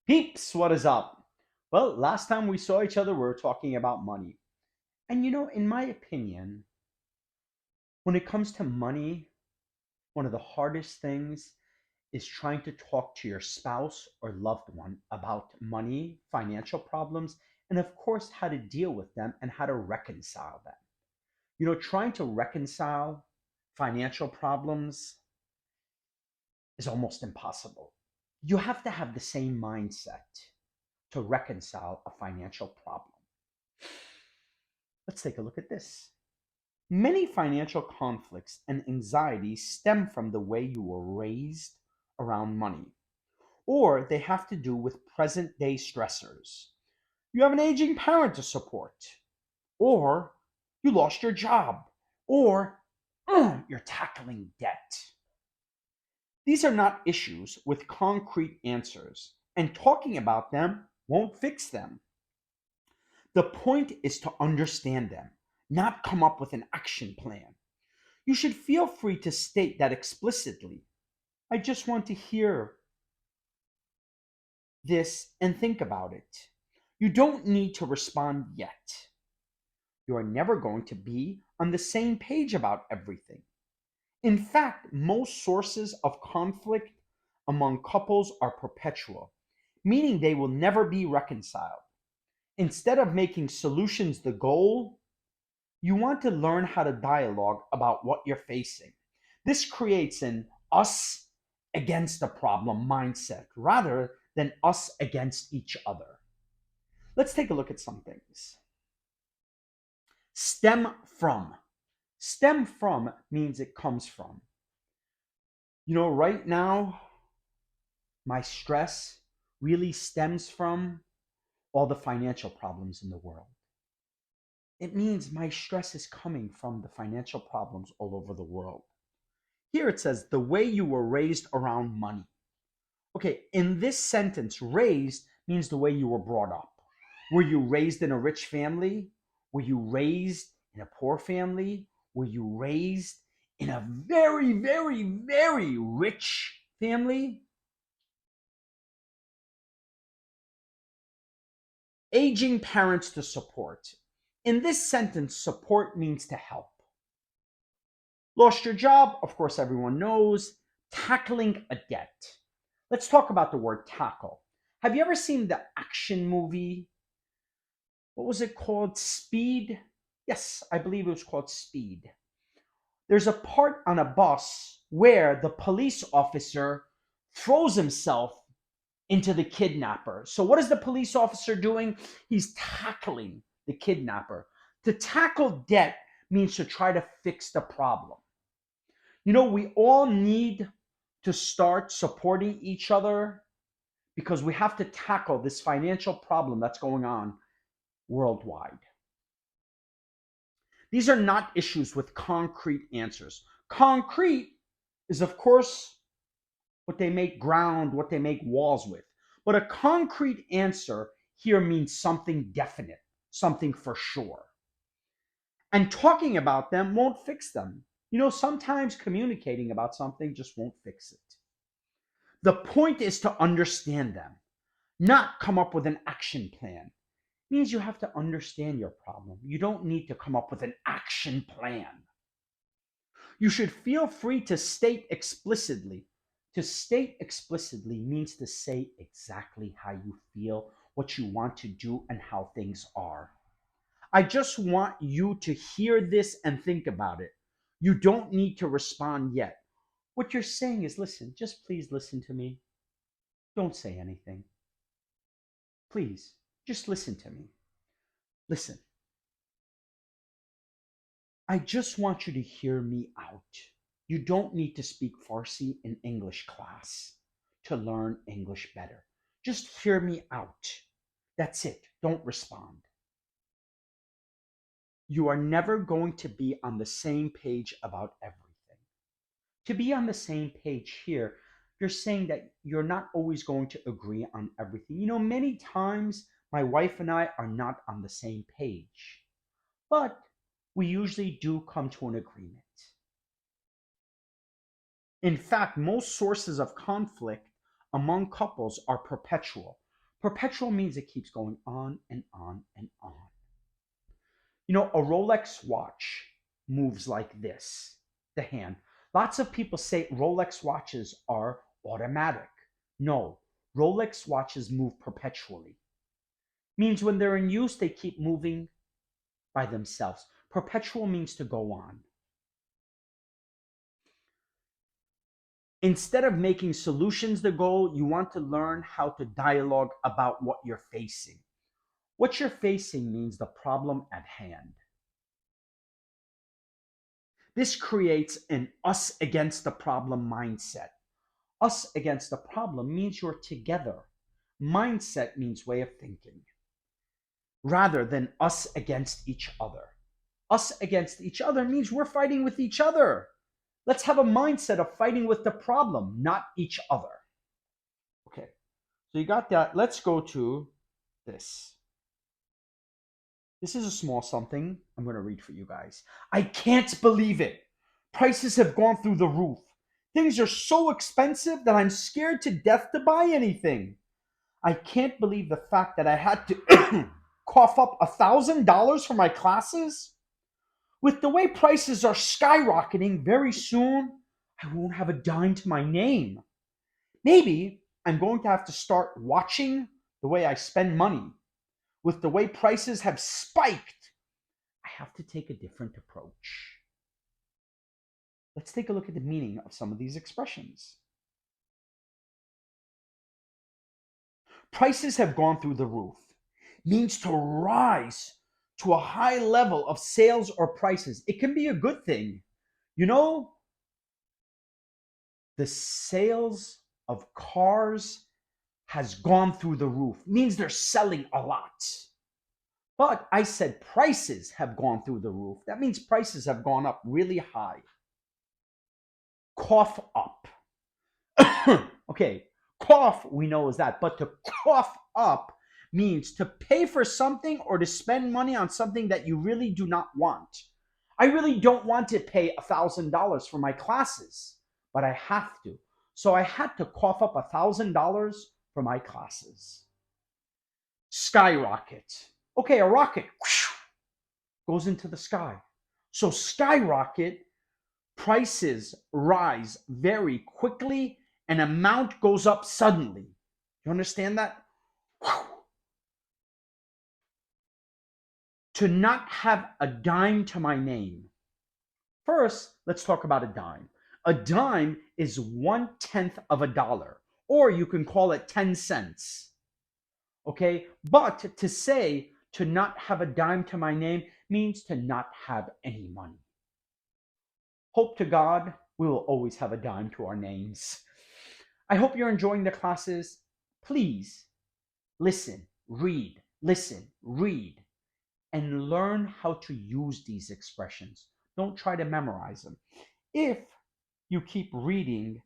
Peeps, what is up? Well, last time we saw each other, we were talking about money. And in my opinion, when it comes to money, one of the hardest things is trying to talk to your spouse or loved one about money, financial problems, and of course, how to deal with them and how to reconcile them. Trying to reconcile financial problems is almost impossible. You have to have the same mindset to reconcile a financial problem. Let's take a look at this. Many financial conflicts and anxieties stem from the way you were raised around money, or they have to do with present day stressors. You have an aging parent to support, or you lost your job, or you're tackling debt. These are not issues with concrete answers, and talking about them won't fix them. The point is to understand them, not come up with an action plan. You should feel free to state that explicitly. I just want to hear this and think about it. You don't need to respond yet. You are never going to be on the same page about everything. In fact, most sources of conflict among couples are perpetual, meaning they will never be reconciled. Instead of making solutions the goal, you want to learn how to dialogue about what you're facing. This creates an us against the problem mindset rather than us against each other. Let's take a look at some things. Stem from. Stem from means it comes from. Right now, my stress really stems from all the financial problems in the world. It means my stress is coming from the financial problems all over the world. Here it says, the way you were raised around money. Okay, in this sentence, raised means the way you were brought up. Were you raised in a rich family? Were you raised in a poor family? Were you raised in a very, very, very rich family? Aging parents to support. In this sentence, support means to help. Lost your job, of course, everyone knows. Tackling a debt. Let's talk about the word tackle. Have you ever seen the action movie? What was it called? Speed? Yes, I believe it was called Speed. There's a part on a bus where the police officer throws himself into the kidnapper. So, what is the police officer doing? He's tackling the kidnapper. To tackle debt means to try to fix the problem. We all need to start supporting each other because we have to tackle this financial problem that's going on worldwide. These are not issues with concrete answers. Concrete is, of course, what they make ground, what they make walls with. But a concrete answer here means something definite, something for sure. And talking about them won't fix them. Sometimes communicating about something just won't fix it. The point is to understand them, not come up with an action plan. It means you have to understand your problem. You don't need to come up with an action plan. You should feel free to state explicitly. To state explicitly means to say exactly how you feel, what you want to do, and how things are. I just want you to hear this and think about it. You don't need to respond yet. What you're saying is, listen, just please listen to me. Don't say anything. Please, just listen to me. Listen, I just want you to hear me out. You don't need to speak Farsi in English class to learn English better. Just hear me out. That's it. Don't respond. You are never going to be on the same page about everything. To be on the same page here, you're saying that you're not always going to agree on everything. Many times my wife and I are not on the same page, but we usually do come to an agreement. In fact, most sources of conflict among couples are perpetual. Perpetual means it keeps going on and on and on. You know, a Rolex watch moves like this, the hand. Lots of people say Rolex watches are automatic. No, Rolex watches move perpetually. Means when they're in use, they keep moving by themselves. Perpetual means to go on. Instead of making solutions the goal, you want to learn how to dialogue about what you're facing. What you're facing means the problem at hand. This creates an us against the problem mindset. Us against the problem means you're together. Mindset means way of thinking, rather than us against each other. Us against each other means we're fighting with each other. Let's have a mindset of fighting with the problem, not each other. Okay, so you got that. Let's go to this. This is a small something I'm going to read for you guys. I can't believe it. Prices have gone through the roof. Things are so expensive that I'm scared to death to buy anything. I can't believe the fact that I had to cough up $1,000 for my classes. With the way prices are skyrocketing, very soon I won't have a dime to my name. Maybe I'm going to have to start watching the way I spend money. With the way prices have spiked, I have to take a different approach. Let's take a look at the meaning of some of these expressions. Prices have gone through the roof means to rise to a high level of sales or prices. It can be a good thing. You know, the sales of cars has gone through the roof means they're selling a lot. But I said prices have gone through the roof. That means prices have gone up really high. Cough up. Okay, cough we know is that, but to cough up means to pay for something or to spend money on something that you really do not want. I really don't want to pay $1,000 for my classes, but I have to. So I had to cough up $1,000 for my classes. Skyrocket. Okay, a rocket goes into the sky. So skyrocket, prices rise very quickly and amount goes up suddenly. You understand that? To not have a dime to my name. First, let's talk about a dime. A dime is 1/10 of a dollar, or you can call it 10 cents. Okay? But to say to not have a dime to my name means to not have any money. Hope to God we will always have a dime to our names. I hope you're enjoying the classes. Please listen, read, and learn how to use these expressions. Don't try to memorize them. If you keep reading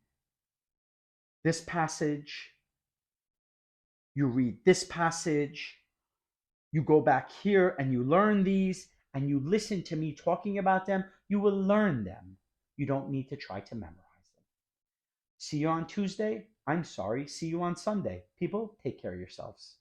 this passage, you read this passage, you go back here and you learn these, and you listen to me talking about them, you will learn them. You don't need to try to memorize them. See you on Tuesday. I'm sorry. See you on Sunday. People, take care of yourselves.